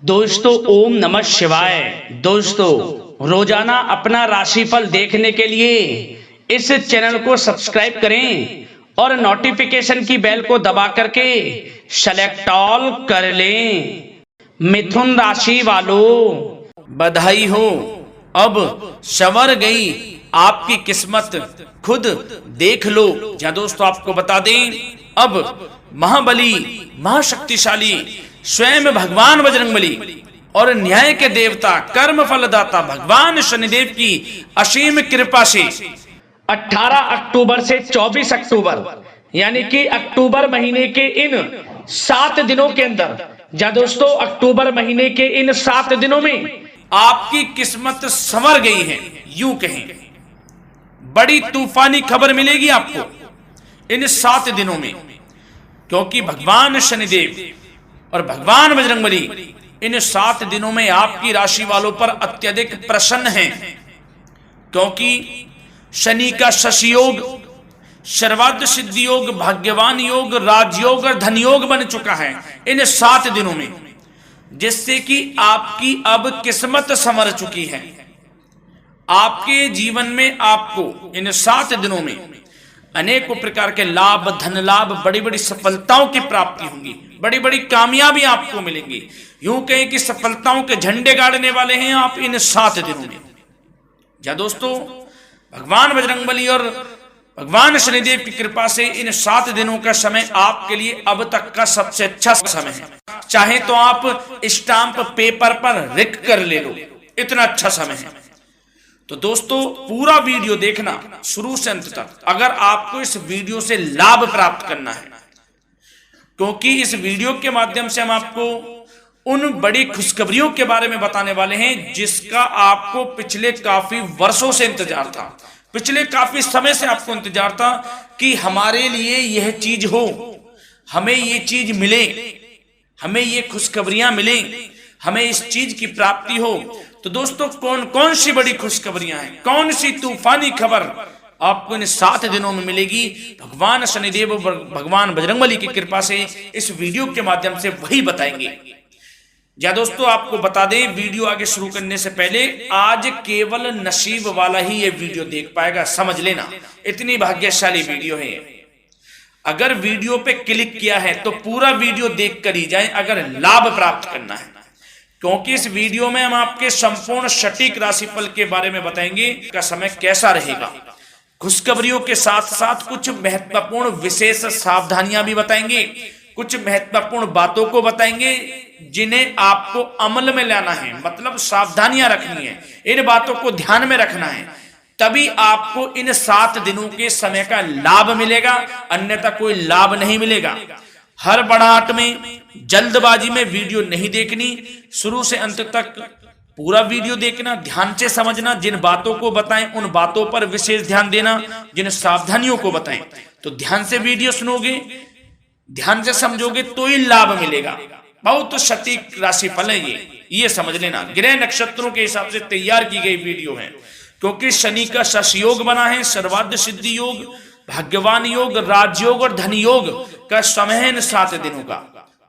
दोस्तों ओम नमः शिवाय। दोस्तों रोजाना अपना राशिफल देखने के लिए इस चैनल को सब्सक्राइब करें और नोटिफिकेशन की बेल को दबा करके सेलेक्ट ऑल कर लें। मिथुन राशि वालों बधाई हो, अब संवर गई आपकी किस्मत, खुद देख लो। या दोस्तों आपको बता दें, अब महाबली महाशक्तिशाली स्वयं भगवान बजरंगबली और न्याय के देवता कर्म फलदाता भगवान शनिदेव की असीम कृपा से 18 अक्टूबर से 24 अक्टूबर यानी कि अक्टूबर महीने के इन 7 दिनों के अंदर, या दोस्तों अक्टूबर महीने के इन 7 दिनों में आपकी किस्मत संवर गई है। यूं कहें, बड़ी तूफानी खबर मिलेगी आपको इन 7 दिनों में, क्योंकि भगवान शनिदेव और भगवान बजरंगबली इन 7 दिनों में आपकी राशि वालों पर अत्यधिक प्रसन्न हैं, क्योंकि शनि का शशि योग, सर्वार्थ सिद्धि योग, भाग्यवान योग, राजयोग और धन योग बन चुका है इन 7 दिनों में, जिससे कि आपकी अब किस्मत संवर चुकी है। आपके जीवन में आपको इन 7 दिनों में अनेकों प्रकार के लाभ, धन लाभ, बड़ी बड़ी सफलताओं की प्राप्ति होंगी, बड़ी बड़ी कामयाबी आपको मिलेंगी। यूं कहें कि सफलताओं के झंडे गाड़ने वाले हैं आप इन 7 दिनों में। या दोस्तों भगवान बजरंगबली और भगवान शनिदेव की कृपा से इन 7 दिनों का समय आपके लिए अब तक का सबसे अच्छा समय है। चाहे तो आप स्टाम्प पेपर पर लिख कर ले लो, इतना अच्छा समय है। तो दोस्तों पूरा वीडियो देखना शुरू से अंत तक, अगर आपको इस वीडियो से लाभ प्राप्त करना है, क्योंकि इस वीडियो के माध्यम से हम आपको उन बड़ी खुशखबरियों के बारे में बताने वाले हैं जिसका आपको पिछले काफी वर्षों से इंतजार था, पिछले काफी समय से आपको इंतजार था कि हमारे लिए यह चीज हो, हमें ये चीज मिले, हमें ये खुशखबरियां मिले, हमें इस चीज की प्राप्ति हो। तो दोस्तों कौन कौन सी बड़ी खुशखबरियां हैं, कौन सी तूफानी खबर आपको इन 7 दिनों में मिलेगी, भगवान शनिदेव और भगवान बजरंगबली की कृपा से इस वीडियो के माध्यम से वही बताएंगे। या दोस्तों आपको बता दें, वीडियो आगे शुरू करने से पहले आज केवल नसीब वाला ही ये वीडियो देख पाएगा, समझ लेना, इतनी भाग्यशाली वीडियो है। अगर वीडियो पे क्लिक किया है तो पूरा वीडियो देख कर ही जाए अगर लाभ प्राप्त करना है, क्योंकि इस वीडियो में हम आपके संपूर्ण सटीक राशिफल के बारे में बताएंगे का समय कैसा रहेगा। खुशखबरियों के साथ साथ कुछ महत्वपूर्ण विशेष सावधानियां भी बताएंगे, कुछ महत्वपूर्ण बातों को बताएंगे जिन्हें आपको अमल में लाना है, मतलब सावधानियां रखनी है, इन बातों को ध्यान में रखना है, तभी आपको इन 7 दिनों के समय का लाभ मिलेगा, अन्यथा कोई लाभ नहीं मिलेगा। हर बड़ाहट में, जल्दबाजी में वीडियो नहीं देखनी, शुरू से अंत तक पूरा वीडियो देखना, ध्यान से समझना, जिन बातों को बताएं उन बातों पर विशेष ध्यान देना, जिन सावधानियों को बताएं तो ध्यान से वीडियो सुनोगे, ध्यान से समझोगे तो ही लाभ मिलेगा। बहुत सटीक राशिफल है ये समझ लेना, ग्रह नक्षत्रों के हिसाब से तैयार की गई वीडियो है, क्योंकि शनि का शश योग बना है, सर्वार्थ सिद्धि योग, भाग्यवान योग, राजयोग और धन योग का समय है इन 7 दिनों का।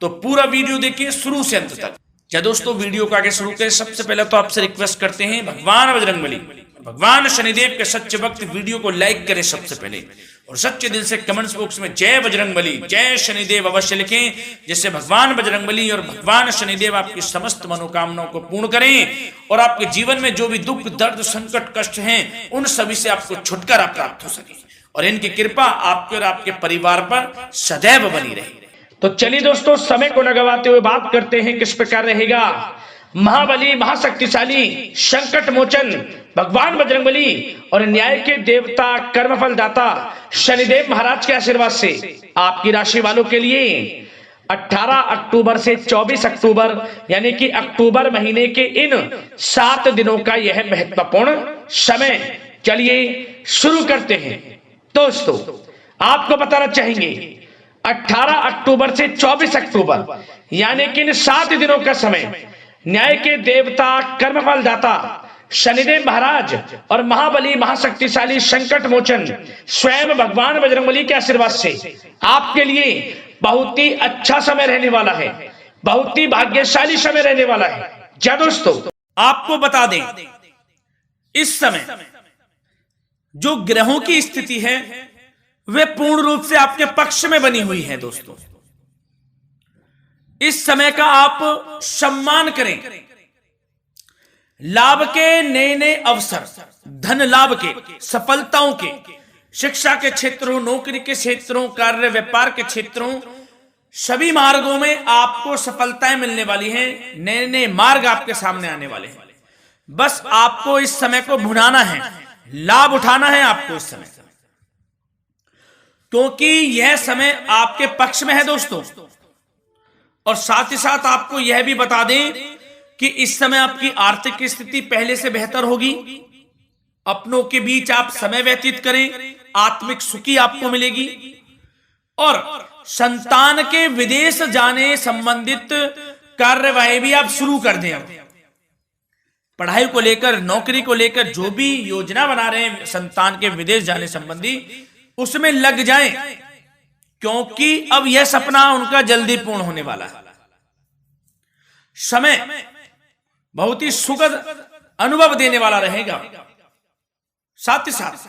तो पूरा वीडियो देखिए शुरू से अंत तक। या दोस्तों वीडियो को आगे शुरू करें, सबसे पहले तो आपसे रिक्वेस्ट करते हैं, भगवान बजरंगबली भगवान शनिदेव के सच्चे भक्त वीडियो को लाइक करें सबसे पहले, और सच्चे दिल से कमेंट्स बॉक्स में जय बजरंगबली, जय शनिदेव अवश्य लिखें, जिससे भगवान बजरंगबली और भगवान शनिदेव आपकी समस्त मनोकामनाओं को पूर्ण करें और आपके जीवन में जो भी दुख, दर्द, संकट, कष्ट हैं उन सभी से आपको छुटकारा प्राप्त हो सके और इनकी कृपा आपके और आपके परिवार पर सदैव बनी रहे। तो चलिए दोस्तों समय को न गवाते हुए बात करते हैं किस प्रकार रहेगा महाबली महाशक्तिशाली संकट मोचन भगवान बजरंगबली और न्याय के देवता कर्मफल दाता शनिदेव महाराज के आशीर्वाद से आपकी राशि वालों के लिए 18 अक्टूबर से 24 अक्टूबर यानी कि अक्टूबर महीने के इन 7 दिनों का यह महत्वपूर्ण समय। चलिए शुरू करते हैं। दोस्तों आपको बताना चाहेंगे 18 अक्टूबर से 24 अक्टूबर यानी कि इन 7 दिनों का समय न्याय के देवता कर्मफल दाता शनिदेव महाराज और महाबली महाशक्तिशाली संकट मोचन स्वयं भगवान बजरंगबली के आशीर्वाद से आपके लिए बहुत ही अच्छा समय रहने वाला है। बहुत ही भाग्यशाली समय रहने वाला है। क्या दोस्तों, आपको बता दें इस समय जो ग्रहों की स्थिति है वे पूर्ण रूप से आपके पक्ष में बनी हुई है। दोस्तों, इस समय का आप सम्मान करें। लाभ के नए नए अवसर, धन लाभ के, सफलताओं के, शिक्षा के क्षेत्रों, नौकरी के क्षेत्रों, कार्य व्यापार के क्षेत्रों, सभी मार्गों में आपको सफलताएं मिलने वाली हैं। नए नए मार्ग आपके सामने आने वाले हैं। बस आपको इस समय को भुनाना है, लाभ उठाना है आपको इस समय, क्योंकि यह समय आपके पक्ष में है दोस्तों। और साथ ही साथ आपको यह भी बता दें कि इस समय आपकी आर्थिक स्थिति पहले से बेहतर होगी। अपनों के बीच आप समय व्यतीत करें, आत्मिक सुखी आपको मिलेगी। और संतान के विदेश जाने संबंधित कार्यवाही भी आप शुरू कर दें। अब पढ़ाई को लेकर, नौकरी को लेकर जो भी योजना बना रहे हैं संतान के विदेश जाने संबंधी, उसमें लग जाएं, क्योंकि अब यह सपना उनका जल्दी पूर्ण होने वाला है। समय बहुत ही सुखद अनुभव देने वाला रहेगा। साथ ही साथ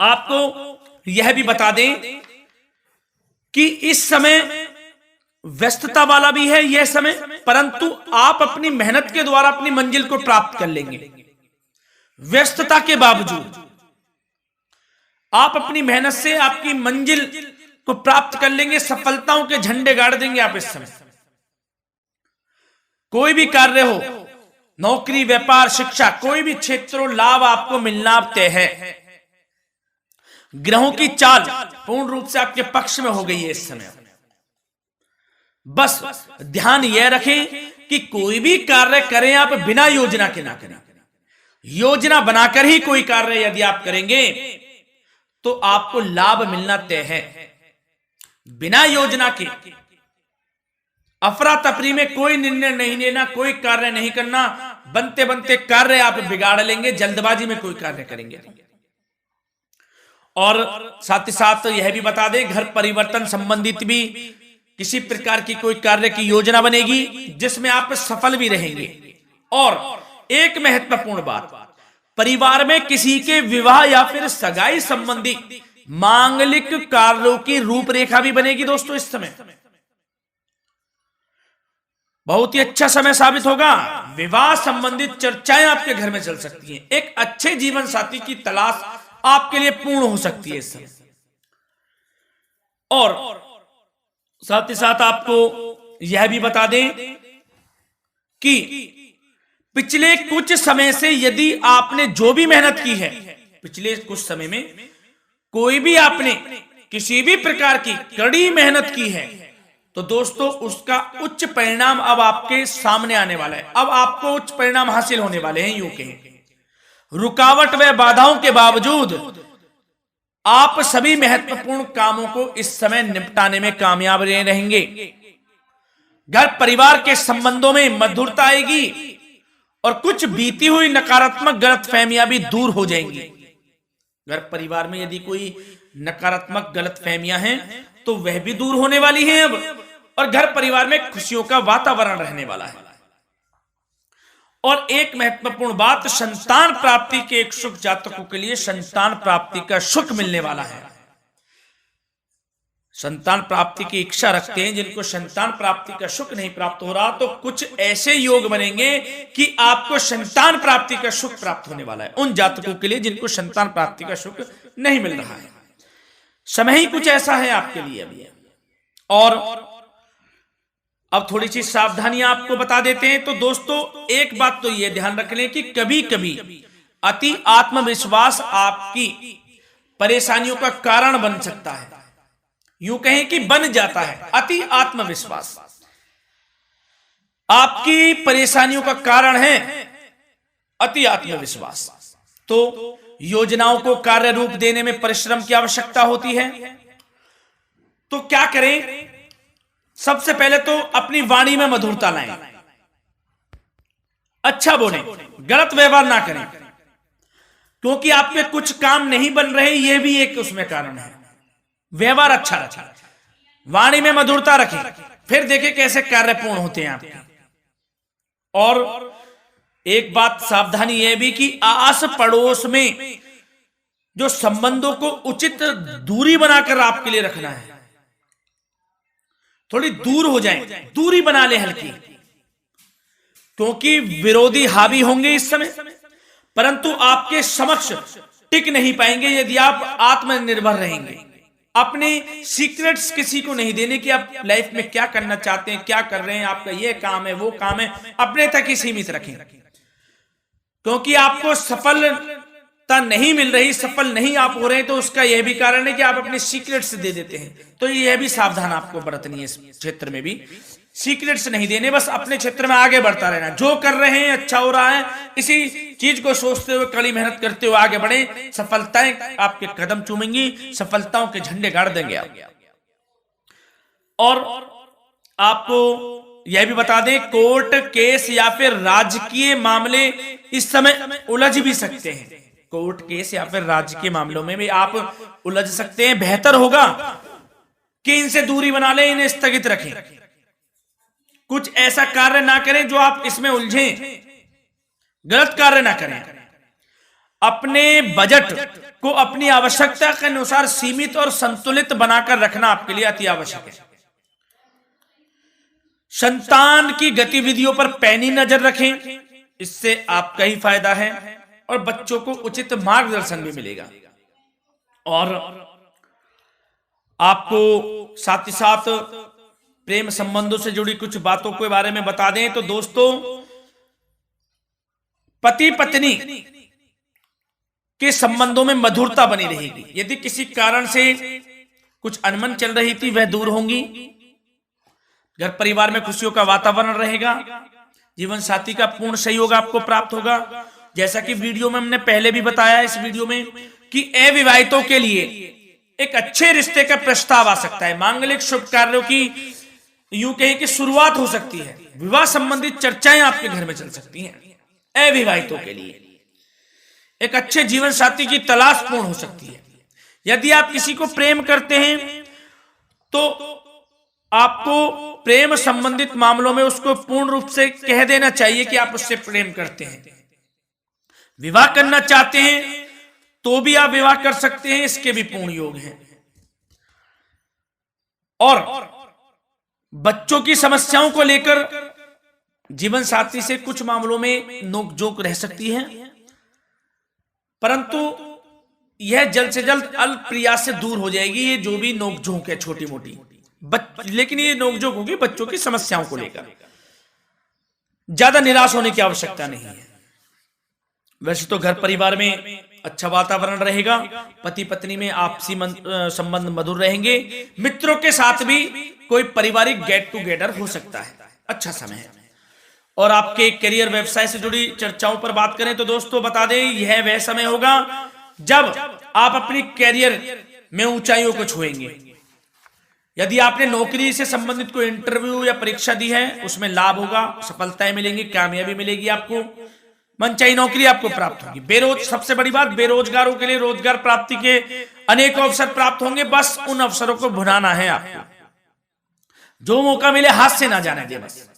आपको यह भी बता दें कि इस समय व्यस्तता वाला भी है यह समय, परंतु आप अपनी मेहनत के द्वारा अपनी मंजिल को प्राप्त कर लेंगे। व्यस्तता के बावजूद आप अपनी मेहनत से आपकी मंजिल को प्राप्त कर लेंगे। सफलताओं के झंडे गाड़ देंगे आप इस समय। कोई भी कार्य हो, नौकरी, व्यापार, शिक्षा, कोई भी क्षेत्रों, लाभ आपको मिलना तय है। ग्रहों की चाल पूर्ण रूप से आपके पक्ष में हो गई है इस समय। बस ध्यान यह रखें कि कोई भी कार्य करें आप बिना योजना के ना करें। योजना बनाकर ही कोई कार्य यदि आप करेंगे तो आपको लाभ मिलना तय है। बिना योजना के अफरा तफरी में कोई निर्णय नहीं लेना, कोई कार्य नहीं करना। बनते बनते कार्य आप बिगाड़ लेंगे, जल्दबाजी में कोई कार्य करेंगे। और साथ ही साथ यह भी बता दें, घर परिवर्तन संबंधित भी किसी प्रकार की कोई कार्य की योजना बनेगी जिसमें आप सफल भी रहेंगे। और एक महत्वपूर्ण बात, परिवार में किसी के विवाह या फिर सगाई संबंधी मांगलिक कार्यों की रूपरेखा भी बनेगी दोस्तों। इस समय बहुत ही अच्छा समय साबित होगा। विवाह संबंधित चर्चाएं आपके घर में चल सकती हैं। एक अच्छे जीवन साथी की तलाश आपके लिए पूर्ण हो सकती है इस समय। और साथ ही साथ आपको यह भी बता दें कि पिछले कुछ समय से यदि आपने जो भी मेहनत की है, पिछले कुछ समय में कोई भी आपने किसी भी प्रकार की कड़ी मेहनत की है, तो दोस्तों उसका उच्च परिणाम अब आपके सामने आने वाला है। अब आपको उच्च परिणाम हासिल होने वाले हैं। यूं कहें रुकावट व बाधाओं के बावजूद आप सभी महत्वपूर्ण कामों को इस समय निपटाने में कामयाब रहेंगे। घर परिवार के संबंधों में मधुरता आएगी और कुछ बीती हुई नकारात्मक गलतफहमियां भी दूर हो जाएंगी। घर परिवार में यदि कोई नकारात्मक गलतफहमियां हैं तो वह भी दूर होने वाली हैं अब, और घर परिवार में खुशियों का वातावरण रहने वाला है। और एक महत्वपूर्ण बात, संतान प्राप्ति के इच्छुक जातकों के लिए संतान प्राप्ति का सुख मिलने वाला है। संतान प्राप्ति की इच्छा रखते हैं जिनको संतान प्राप्ति का सुख नहीं प्राप्त हो रहा, तो कुछ ऐसे योग बनेंगे कि आपको संतान प्राप्ति का सुख प्राप्त होने वाला है। उन जातकों के लिए जिनको संतान प्राप्ति का सुख नहीं मिल रहा है, समय ही कुछ ऐसा है आपके लिए अभी। और अब थोड़ी सी सावधानियां आपको बता देते हैं। तो दोस्तों एक बात तो यह ध्यान रख लें कि कभी कभी अति आत्मविश्वास आपकी परेशानियों का कारण बन सकता है। यूं कहें कि बन जाता है। अति आत्मविश्वास आपकी परेशानियों का कारण है। अति आत्मविश्वास तो योजनाओं को कार्य रूप देने में परिश्रम की आवश्यकता होती है। तो क्या करें? सबसे पहले तो अपनी वाणी में मधुरता लाएं, अच्छा बोलें, गलत व्यवहार ना करें, क्योंकि आपके कुछ काम नहीं बन रहे, यह भी एक उसमें कारण है। व्यवहार अच्छा रखें, वाणी में मधुरता रखें, फिर देखें कैसे कार्य पूर्ण होते हैं आपके। और एक बात सावधानी यह भी कि आस पड़ोस में जो संबंधों को उचित दूरी बनाकर आपके लिए रखना है, थोड़ी दूर हो जाए, दूरी बना ले हल्की, क्योंकि विरोधी हावी होंगे इस समय, परंतु आपके समक्ष टिक नहीं पाएंगे यदि आप आत्मनिर्भर रहेंगे। अपने सीक्रेट्स किसी को नहीं देने कि आप लाइफ में क्या करना चाहते हैं, क्या कर रहे हैं, आपका ये काम है, वो काम है, अपने तक ही सीमित रखें, क्योंकि आपको सफलता नहीं मिल रही, सफल नहीं आप हो रहे हैं, तो उसका यह भी कारण है कि आप अपने सीक्रेट्स दे देते हैं। तो यह भी सावधान आपको बरतनी है, इस क्षेत्र में भी सीक्रेट्स नहीं देने, बस अपने क्षेत्र में आगे बढ़ता रहना, जो कर रहे हैं अच्छा हो रहा है, इसी चीज को सोचते हुए कड़ी मेहनत करते हुए आगे बढ़े, सफलताएं आपके कदम चूमेंगी, सफलताओं के झंडे गाड़ देंगे आप। और आपको यह भी बता दें, कोर्ट केस या फिर राजकीय मामले इस समय उलझ भी सकते हैं। कोर्ट केस या फिर राजकीय मामलों में भी आप उलझ सकते हैं। बेहतर होगा कि इनसे दूरी बना लें, इन्हें स्थगित रखें, कुछ ऐसा कार्य ना करें जो आप इसमें उलझें, गलत कार्य ना करें। अपने बजट को अपनी आवश्यकता के अनुसार सीमित और संतुलित बनाकर रखना आपके लिए अति आवश्यक है। संतान की गतिविधियों पर पैनी नजर रखें, इससे आपका ही फायदा है और बच्चों को उचित मार्गदर्शन भी मिलेगा। और आपको साथ ही साथ प्रेम संबंधों से जुड़ी कुछ बातों के बारे में बता दें तो दोस्तों, पति पत्नी के संबंधों में मधुरता बनी रहेगी। यदि किसी कारण से कुछ अनबन चल रही थी वह दूर होंगी, घर परिवार में खुशियों का वातावरण रहेगा, जीवन साथी का पूर्ण सहयोग आपको प्राप्त होगा। जैसा कि वीडियो में हमने पहले भी बताया इस वीडियो में कि अविवाहितों के लिए एक अच्छे रिश्ते का प्रस्ताव आ सकता है, मांगलिक शुभ कार्यों की यूं कहें कि शुरुआत हो सकती है, विवाह संबंधित चर्चाएं आपके घर में चल सकती हैं। अविवाहितों के लिए एक अच्छे जीवन साथी की तलाश पूर्ण हो सकती है। यदि आप किसी को प्रेम करते हैं तो आपको प्रेम संबंधित मामलों में उसको पूर्ण रूप से कह देना चाहिए कि आप उससे प्रेम करते हैं। विवाह करना चाहते हैं तो भी आप विवाह कर सकते हैं, इसके भी पूर्ण योग हैं। और बच्चों की समस्याओं को लेकर जीवन साथी से कुछ मामलों में नोकझोंक रह सकती है, परंतु यह जल्द से जल्द अल्प प्रयास से दूर हो जाएगी। ये जो भी नोकझोंक है छोटी मोटी, लेकिन ये नोकझोंक होगी बच्चों की समस्याओं को लेकर। ज्यादा निराश होने की आवश्यकता नहीं है। वैसे तो घर परिवार में अच्छा वातावरण रहेगा, पति पत्नी में आपसी संबंध मधुर रहेंगे, मित्रों के साथ भी कोई पारिवारिक गेट टुगेदर हो सकता है, अच्छा समय है। और आपके करियर व्यवसाय से जुड़ी चर्चाओं पर बात करें तो दोस्तों बता दें, यह वह समय होगा जब आप अपनी करियर में ऊंचाइयों को छुएंगे। यदि आपने नौकरी से संबंधित कोई इंटरव्यू या परीक्षा दी है, उसमें लाभ होगा, सफलताएं मिलेंगी, कामयाबी मिलेगी, आपको मनचाही नौकरी आपको प्राप्त होगी। सबसे बड़ी बात, बेरोजगारों के लिए रोजगार प्राप्ति के अनेक अवसर प्राप्त होंगे, बस उन अवसरों को भुनाना है आपको। जो मौका मिले हाथ से ना जाने दे बस।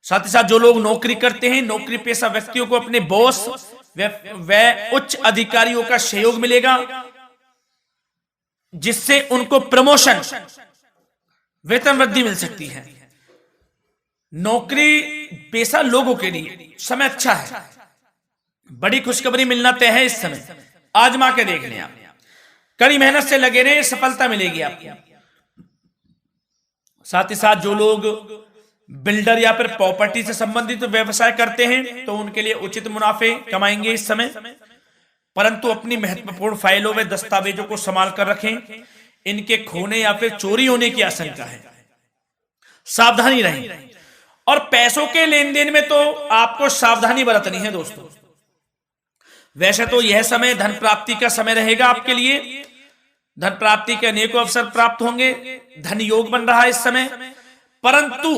साथ ही साथ जो लोग नौकरी करते हैं, नौकरी पेशा व्यक्तियों को अपने बॉस व उच्च अधिकारियों का सहयोग मिलेगा, जिससे उनको प्रमोशन, वेतन वृद्धि मिल सकती है। नौकरी पेशा लोगों के लिए समय अच्छा है, बड़ी खुशखबरी मिलना तय है इस समय, आजमा के देख लें आप। कड़ी मेहनत से लगे रहे, सफलता मिलेगी आपको। साथ ही साथ जो लोग बिल्डर या फिर प्रॉपर्टी से संबंधित व्यवसाय करते हैं तो उनके लिए उचित मुनाफे कमाएंगे इस समय, परंतु अपनी महत्वपूर्ण फाइलों व दस्तावेजों को संभाल कर रखें, इनके खोने या फिर चोरी होने की आशंका है, सावधानी रहें। और पैसों के लेन देन में तो आपको सावधानी बरतनी है दोस्तों। वैसे तो यह समय धन प्राप्ति का समय रहेगा आपके लिए, धन प्राप्ति के अनेकों अवसर प्राप्त होंगे, धन योग बन रहा है इस समय, परंतु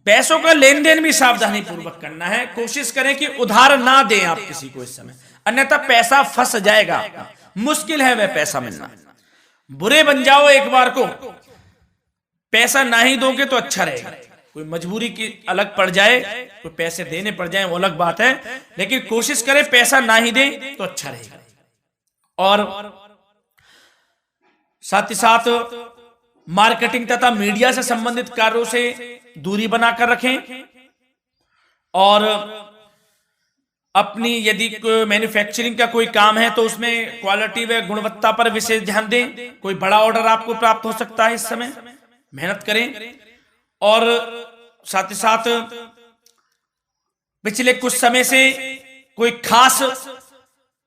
पैसों का लेन देन भी सावधानी पूर्वक करना है। कोशिश करें कि उधार ना दें आप किसी को इस समय, अन्यथा पैसा फंस जाएगा आपका, मुश्किल है वह पैसा मिलना। बुरे बन जाओ एक बार को पैसा ना ही दोगे तो अच्छा रहेगा। कोई मजबूरी की अलग पड़ जाए, कोई पैसे देने पड़ जाए वो अलग बात है, लेकिन कोशिश करें पैसा ना ही दें तो अच्छा रहेगा। और साथ ही साथ मार्केटिंग तथा मीडिया से संबंधित कार्यों से दूरी बनाकर रखें। और अपनी यदि मैन्युफैक्चरिंग का कोई काम है तो उसमें क्वालिटी व गुणवत्ता पर विशेष ध्यान दें। कोई बड़ा ऑर्डर आपको प्राप्त हो सकता है, इस समय मेहनत करें। और साथ ही साथ पिछले कुछ समय से कोई खास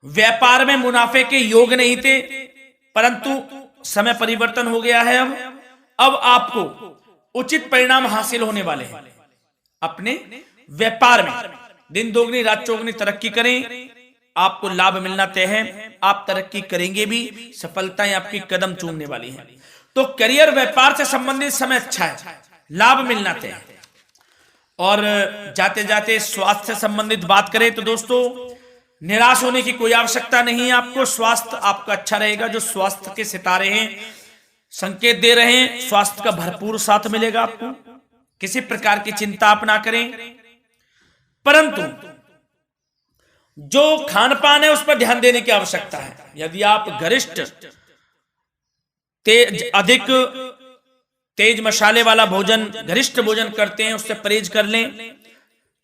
व्यापार में मुनाफे के योग नहीं थे, परंतु समय परिवर्तन हो गया है। अब आपको उचित परिणाम हासिल होने वाले हैं। अपने व्यापार में दिन दोगुनी रात चौगुनी तरक्की करें, आपको लाभ मिलना तय है। आप तरक्की करेंगे भी, सफलताएं आपकी कदम चूमने वाली हैं। तो करियर व्यापार से संबंधित समय अच्छा है, लाभ मिलना तय है। और जाते जाते स्वास्थ्य से संबंधित बात करें तो दोस्तों निराश होने की कोई आवश्यकता नहीं है। आपको स्वास्थ्य आपका अच्छा रहेगा। जो स्वास्थ्य के सितारे हैं संकेत दे रहे हैं, स्वास्थ्य का भरपूर साथ मिलेगा आपको। किसी प्रकार की चिंता आप ना करें, परंतु जो खान पान है उस पर ध्यान देने की आवश्यकता है। यदि आप गरिष्ठ अधिक तेज मसाले वाला भोजन, गरिष्ठ भोजन करते हैं, उससे परहेज कर लें,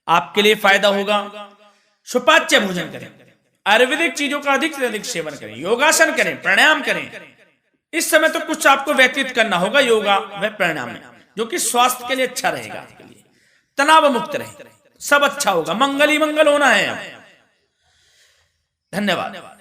आपके लिए फायदा होगा। सुपाच्य भोजन करें, आयुर्वेदिक चीजों का अधिक से अधिक सेवन करें, योगासन करें, प्राणायाम करें। इस समय तो कुछ आपको व्यतीत करना होगा योगा व प्राणायाम में, जो कि स्वास्थ्य के लिए अच्छा रहेगा, आपके लिए तनाव मुक्त रहे, सब अच्छा होगा। मंगल ही मंगल होना है। धन्यवाद।